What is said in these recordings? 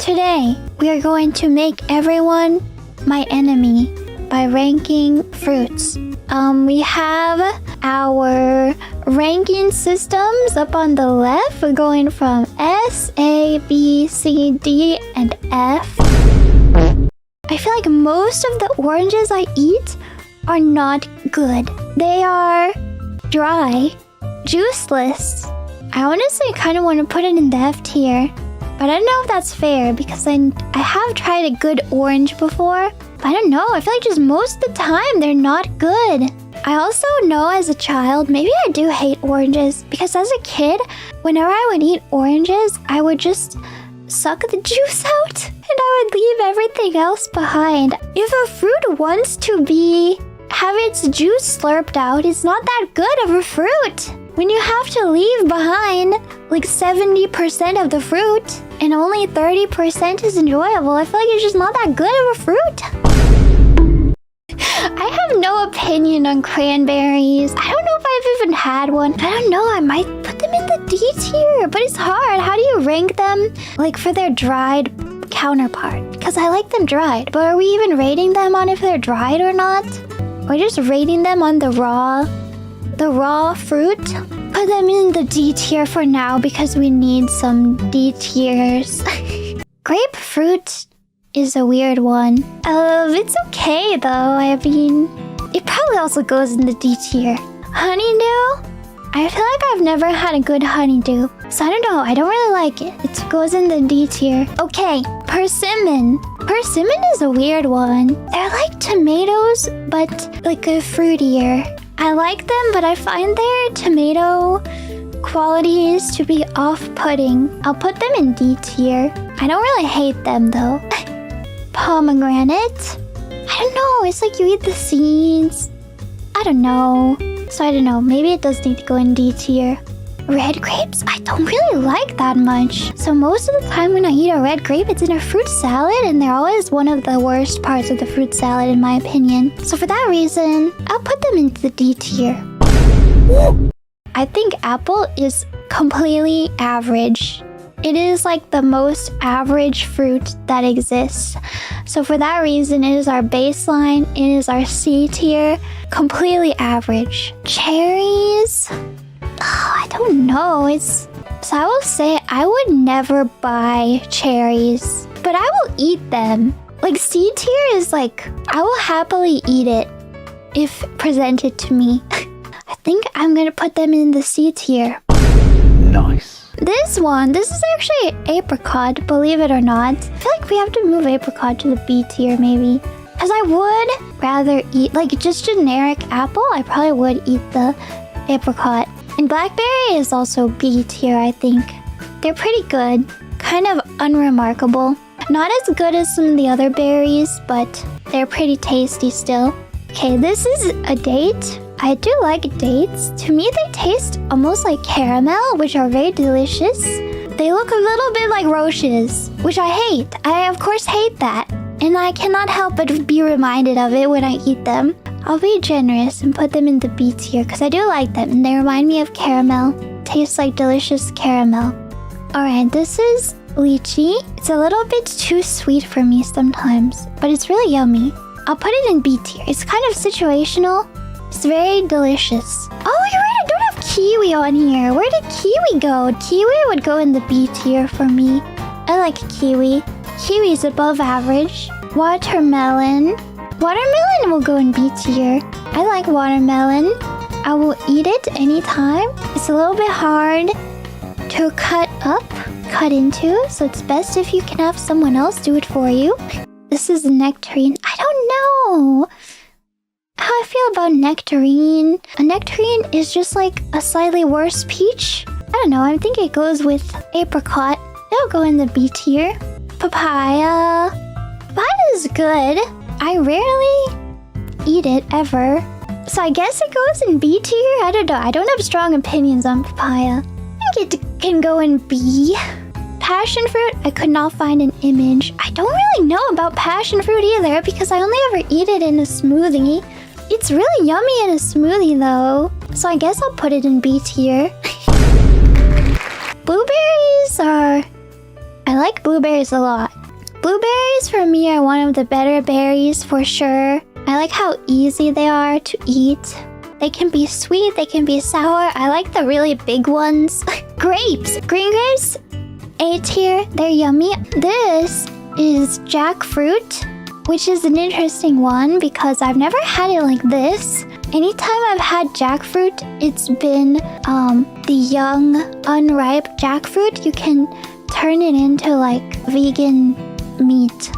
Today, we are going to make everyone my enemy by ranking fruits. We have our ranking systems up on the left. We're going from S, A, B, C, D, and F. I feel like most of the oranges I eat are not good. They are dry, juiceless. I honestly kind of want to put it in the F tier, but I don't know if that's fair because I have tried a good orange before. But I don't know, I feel like just most of the time they're not good. I also know as a child, maybe I do hate oranges because as a kid, whenever I would eat oranges, I would just suck the juice out and I would leave everything else behind. If a fruit wants to have its juice slurped out, it's not that good of a fruit. When you have to leave behind like 70% of the fruit and only 30% is enjoyable, I feel like it's just not that good of a fruit. I have no opinion on cranberries. I don't know if I've even had one. I don't know, I might put them in the D tier, but it's hard. How do you rank them like for their dried counterpart? Because I like them dried, but are we even rating them on if they're dried or not? We're just rating them on the raw fruit. Put them in the D tier for now because we need some D tiers. Grapefruit is a weird one. It's okay though. I mean, it probably also goes in the D tier. Honeydew? I feel like I've never had a good honeydew, so I don't know. I don't really like it. It goes in the D tier. Okay, persimmon. Persimmon is a weird one. They're like tomatoes, but like a fruitier. I like them, but I find their tomato qualities to be off-putting. I'll put them in D tier. I don't really hate them though. Pomegranate. I don't know. It's like you eat the seeds. I don't know. So I don't know. Maybe it does need to go in D tier. Red grapes, I don't really like that much. So most of the time when I eat a red grape, it's in a fruit salad, and they're always one of the worst parts of the fruit salad in my opinion. So for that reason, I'll put them into the D tier. I think apple is completely average. It is like the most average fruit that exists. So for that reason, it is our baseline. It is our C tier. Completely average. Cherries? Oh, I don't know. So I will say I would never buy cherries, but I will eat them. Like C tier is like, I will happily eat it if presented to me. I think I'm gonna put them in the C tier. Nice. This is actually apricot, believe it or not. I feel like we have to move apricot to the B tier maybe. Because I would rather eat, like just generic apple, I probably would eat the apricot. And blackberry is also B tier, I think. They're pretty good. Kind of unremarkable. Not as good as some of the other berries, but they're pretty tasty still. Okay, this is a date. I do like dates. To me, they taste almost like caramel, which are very delicious. They look a little bit like roaches, which I hate. I, of course, hate that. And I cannot help but be reminded of it when I eat them. I'll be generous and put them in the B tier because I do like them and they remind me of caramel. Tastes like delicious caramel. Alright, this is lychee. It's a little bit too sweet for me sometimes, but it's really yummy. I'll put it in B tier. It's kind of situational. It's very delicious. Oh, you're right, I don't have kiwi on here. Where did kiwi go? Kiwi would go in the B tier for me. I like kiwi. Kiwi is above average. Watermelon. Watermelon will go in B tier. I like watermelon. I will eat it anytime. It's a little bit hard to cut into, so it's best if you can have someone else do it for you. This is a nectarine. I don't know how I feel about nectarine. A nectarine is just like a slightly worse peach. I don't know, I think it goes with apricot. It'll go in the B tier. Papaya. Papaya is good. I rarely eat it ever. So I guess it goes in B tier? I don't know. I don't have strong opinions on papaya. I think it can go in B. Passion fruit, I could not find an image. I don't really know about passion fruit either because I only ever eat it in a smoothie. It's really yummy in a smoothie though. So I guess I'll put it in B tier. Blueberries are I like blueberries a lot. Blueberries for me are one of the better berries for sure. I like how easy they are to eat. They can be sweet, they can be sour. I like the really big ones. Grapes! Green grapes, A tier, they're yummy. This is jackfruit, which is an interesting one because I've never had it like this. Anytime I've had jackfruit, it's been the young, unripe jackfruit. You can turn it into like vegan meat.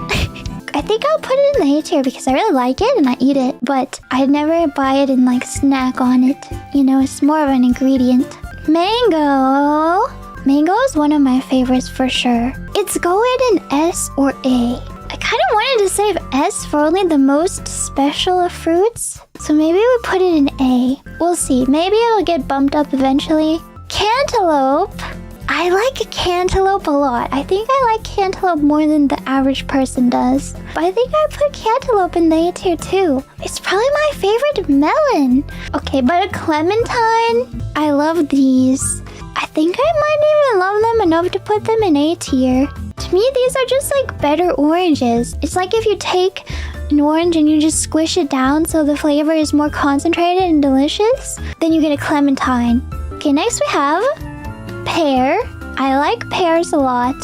I think I'll put it in the A tier because I really like it and I eat it, but I'd never buy it and like snack on it. You know, it's more of an ingredient. Mango! Mango is one of my favorites for sure. It's going in S or A. I kind of wanted to save S for only the most special of fruits, so maybe we put it in A. We'll see. Maybe it'll get bumped up eventually. Cantaloupe. I like cantaloupe a lot. I think I like cantaloupe more than the average person does. But I think I put cantaloupe in the A tier too. It's probably my favorite melon. Okay, but a clementine. I love these. I think I might even love them enough to put them in A tier. To me, these are just like better oranges. It's like if you take an orange and you just squish it down so the flavor is more concentrated and delicious, then you get a clementine. Okay, next we have pear. I like pears a lot.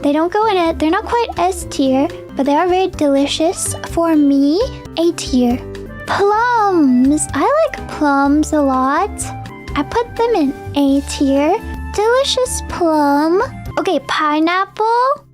They don't go in it. They're not quite S tier, but they are very delicious. For me, A tier. Plums. I like plums a lot. I put them in A tier. Delicious plum. Okay, pineapple.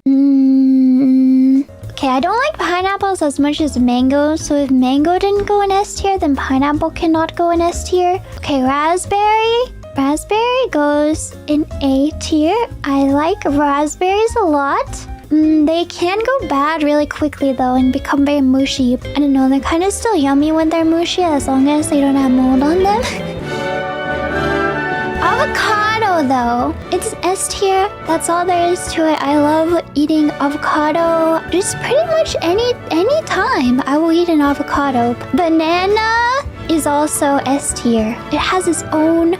Okay, I don't like pineapples as much as mangoes, so if mango didn't go in S tier, then pineapple cannot go in S tier. Okay, raspberry. Raspberry goes in A tier. I like raspberries a lot. They can go bad really quickly though and become very mushy. I don't know, they're kind of still yummy when they're mushy as long as they don't have mold on them. Avocado though, it's S tier. That's all there is to it. I love eating avocado. Just pretty much any time I will eat an avocado. Banana is also S tier. It has its own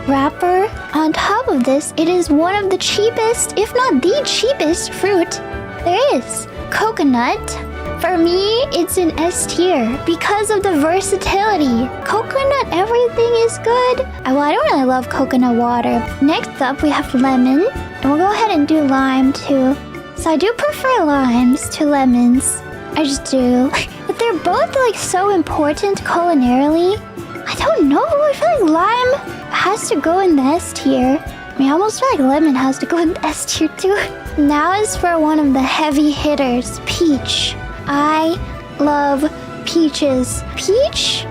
wrapper. On top of this, it is one of the cheapest, if not the cheapest fruit there is. Coconut. For me, it's an S tier because of the versatility. Coconut, everything is good. Well, I don't really love coconut water. Next up, we have lemon. And we'll go ahead and do lime too. So I do prefer limes to lemons. I just do. But they're both like so important culinarily. I don't know. I feel like lime has to go in the S tier. I mean, I almost feel like lemon has to go in the S tier too. Now is for one of the heavy hitters, peach. I love peaches. Peach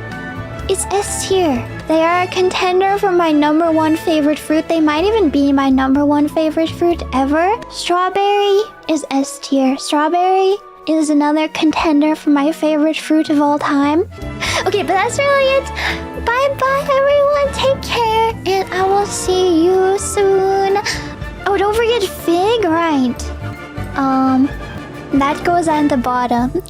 is S tier. They are a contender for my #1 favorite fruit. They might even be my #1 favorite fruit ever. Strawberry is S tier. Strawberry is another contender for my favorite fruit of all time. Okay, but that's really it. Bye-bye, everyone. Take care, and I will see you soon. Oh, don't forget fig, right? That goes on the bottom.